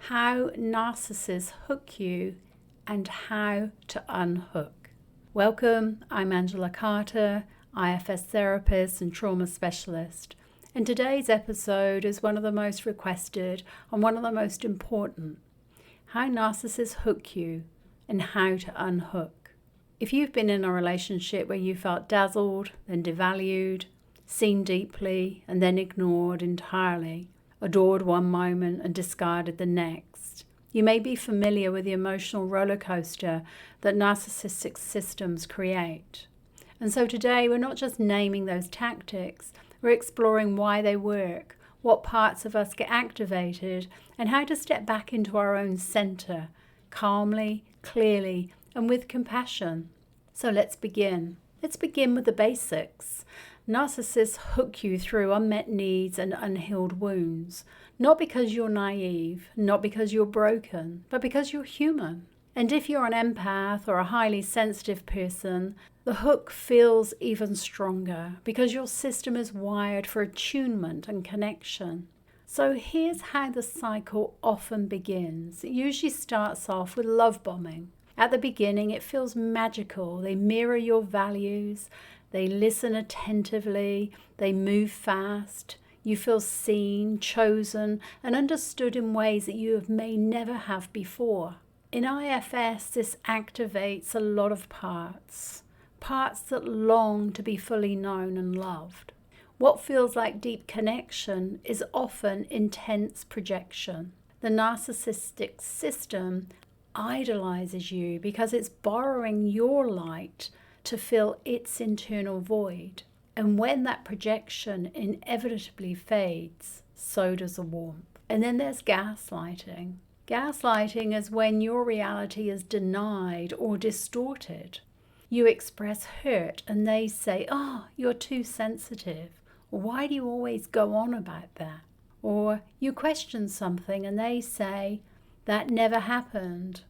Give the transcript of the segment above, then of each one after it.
How narcissists hook you and how to unhook. Welcome, I'm Angela Carter, IFS therapist and trauma specialist. And today's episode is one of the most requested and one of the most important. How narcissists hook you and how to unhook. If you've been in a relationship where you felt dazzled, then devalued, seen deeply, and then ignored entirely, adored one moment and discarded the next, you may be familiar with the emotional roller coaster that narcissistic systems create. And so today we're not just naming those tactics, we're exploring why they work, what parts of us get activated, and how to step back into our own center, calmly, clearly, and with compassion. So let's begin. Let's begin with the basics. Narcissists hook you through unmet needs and unhealed wounds, not because you're naive, not because you're broken, but because you're human. And if you're an empath or a highly sensitive person, the hook feels even stronger because your system is wired for attunement and connection. So here's how the cycle often begins. It usually starts off with love bombing. At the beginning, it feels magical. They mirror your values. They listen attentively. They move fast. You feel seen, chosen, and understood in ways that you may never have before. In IFS, this activates a lot of parts that long to be fully known and loved. What feels like deep connection is often intense projection. The narcissistic system idolizes you because it's borrowing your light to fill its internal void. And when that projection inevitably fades, so does the warmth. And then there's gaslighting. Gaslighting is when your reality is denied or distorted. You express hurt and they say, "Oh, you're too sensitive." Or, "Why do you always go on about that?" Or you question something and they say, "That never happened."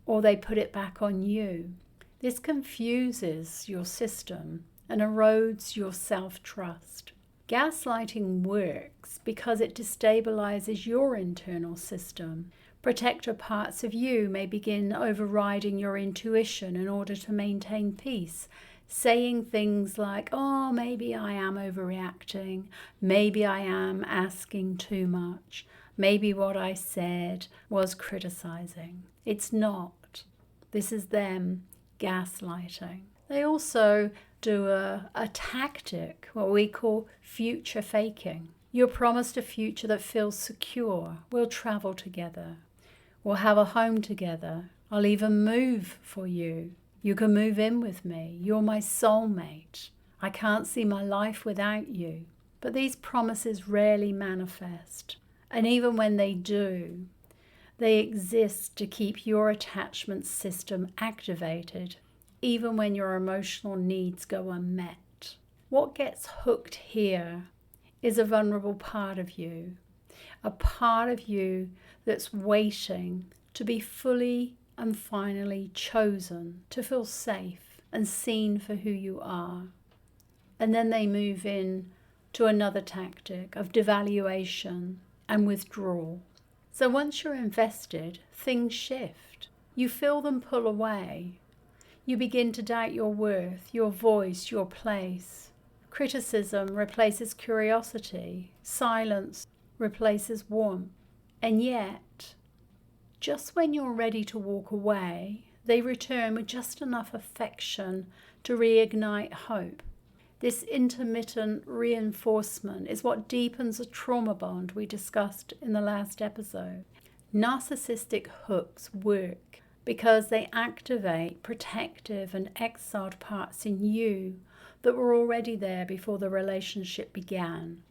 Or they put it back on you. This confuses your system and erodes your self-trust. Gaslighting works because it destabilizes your internal system. Protector parts of you may begin overriding your intuition in order to maintain peace, saying things like, "Oh, maybe I am overreacting. Maybe I am asking too much. Maybe what I said was criticizing." It's not. This is them gaslighting. They also do a tactic, what we call future faking. You're promised a future that feels secure. We'll travel together. We'll have a home together. I'll even move for you. You can move in with me. You're my soulmate. I can't see my life without you. But these promises rarely manifest. And even when they do, they exist to keep your attachment system activated, even when your emotional needs go unmet. What gets hooked here is a vulnerable part of you, a part of you that's waiting to be fully and finally chosen, to feel safe and seen for who you are. And then they move in to another tactic of devaluation and withdrawal. So once you're invested, things shift. You feel them pull away. You begin to doubt your worth, your voice, your place. Criticism replaces curiosity. Silence replaces warmth. And yet, just when you're ready to walk away, they return with just enough affection to reignite hope. This intermittent reinforcement is what deepens a trauma bond we discussed in the last episode. Narcissistic hooks work because they activate protective and exiled parts in you that were already there before the relationship began.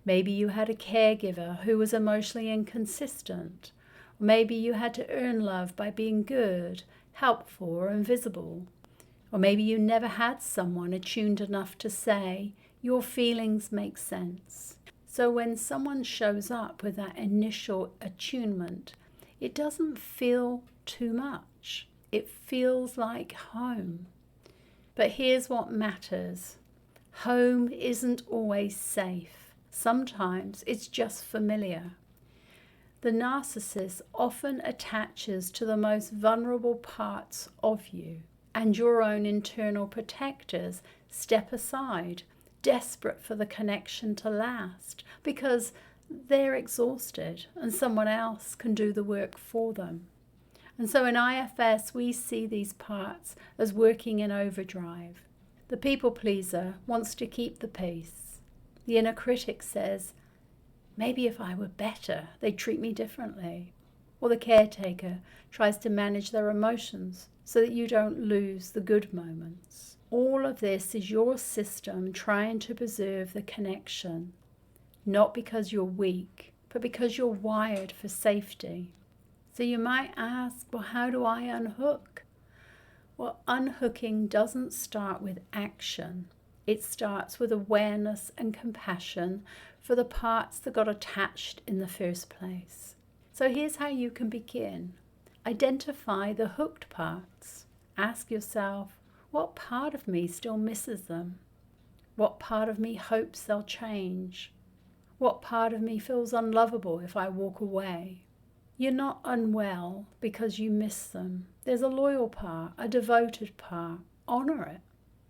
Maybe you had a caregiver who was emotionally inconsistent. Or maybe you had to earn love by being good, helpful, or invisible. Or maybe you never had someone attuned enough to say, "Your feelings make sense." So when someone shows up with that initial attunement, it doesn't feel too much. It feels like home. But here's what matters. Home isn't always safe. Sometimes it's just familiar. The narcissist often attaches to the most vulnerable parts of you, and your own internal protectors step aside, desperate for the connection to last, because they're exhausted and someone else can do the work for them. And so in IFS, we see these parts as working in overdrive. The people pleaser wants to keep the peace. The inner critic says, maybe if I were better, they'd treat me differently. Or the caretaker tries to manage their emotions so that you don't lose the good moments. All of this is your system trying to preserve the connection, not because you're weak, but because you're wired for safety. So you might ask, well, how do I unhook? Well, unhooking doesn't start with action. It starts with awareness and compassion for the parts that got attached in the first place. So here's how you can begin. Identify the hooked parts. Ask yourself, what part of me still misses them? What part of me hopes they'll change? What part of me feels unlovable if I walk away? You're not unwell because you miss them. There's a loyal part, a devoted part. Honor it.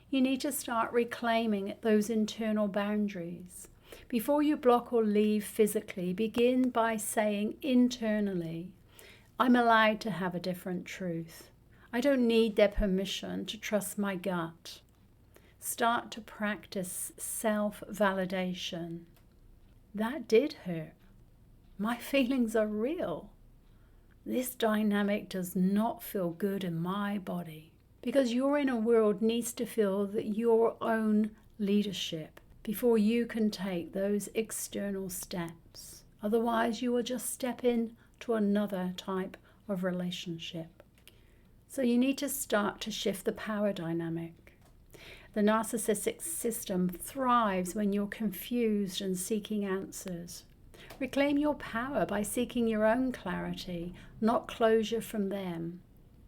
You need to start reclaiming those internal boundaries. Before you block or leave physically, begin by saying internally, I'm allowed to have a different truth. I don't need their permission to trust my gut. Start to practice self-validation. That did hurt. My feelings are real. This dynamic does not feel good in my body. Because your inner world needs to feel that your own leadership before you can take those external steps. Otherwise, you will just step into another type of relationship. So you need to start to shift the power dynamic. The narcissistic system thrives when you're confused and seeking answers. Reclaim your power by seeking your own clarity, not closure from them.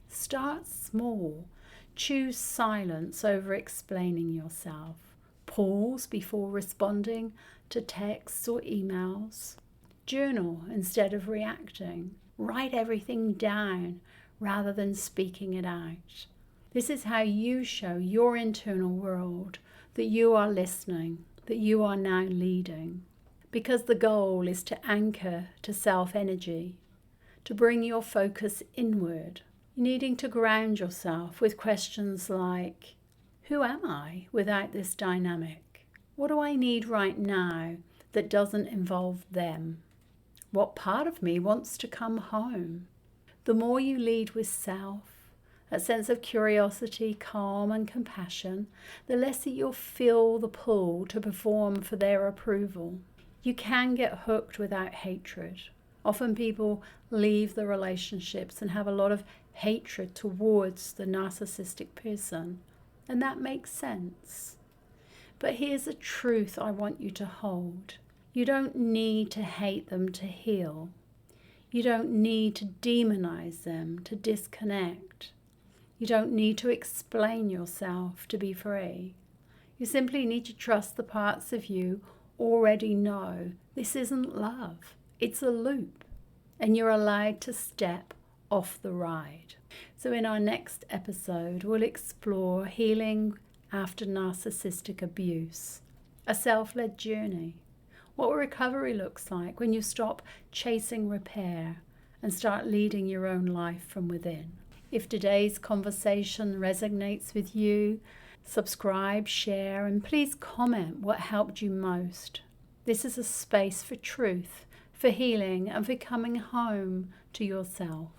Start small. Choose silence over explaining yourself. Pause before responding to texts or emails. Journal instead of reacting. Write everything down rather than speaking it out. This is how you show your internal world that you are listening, that you are now leading. Because the goal is to anchor to self-energy, to bring your focus inward. You're needing to ground yourself with questions like, who am I without this dynamic? What do I need right now that doesn't involve them? What part of me wants to come home? The more you lead with self, a sense of curiosity, calm and compassion, the less that you'll feel the pull to perform for their approval. You can get hooked without hatred. Often people leave the relationships and have a lot of hatred towards the narcissistic person, and that makes sense. But here's a truth I want you to hold. You don't need to hate them to heal. You don't need to demonize them to disconnect. You don't need to explain yourself to be free. You simply need to trust the parts of you already know this isn't love. It's a loop, and you're allowed to step off the ride. So in our next episode, we'll explore healing after narcissistic abuse, a self-led journey, what recovery looks like when you stop chasing repair and start leading your own life from within. If today's conversation resonates with you, subscribe, share, and please comment what helped you most. This is a space for truth, for healing, and for coming home to yourself.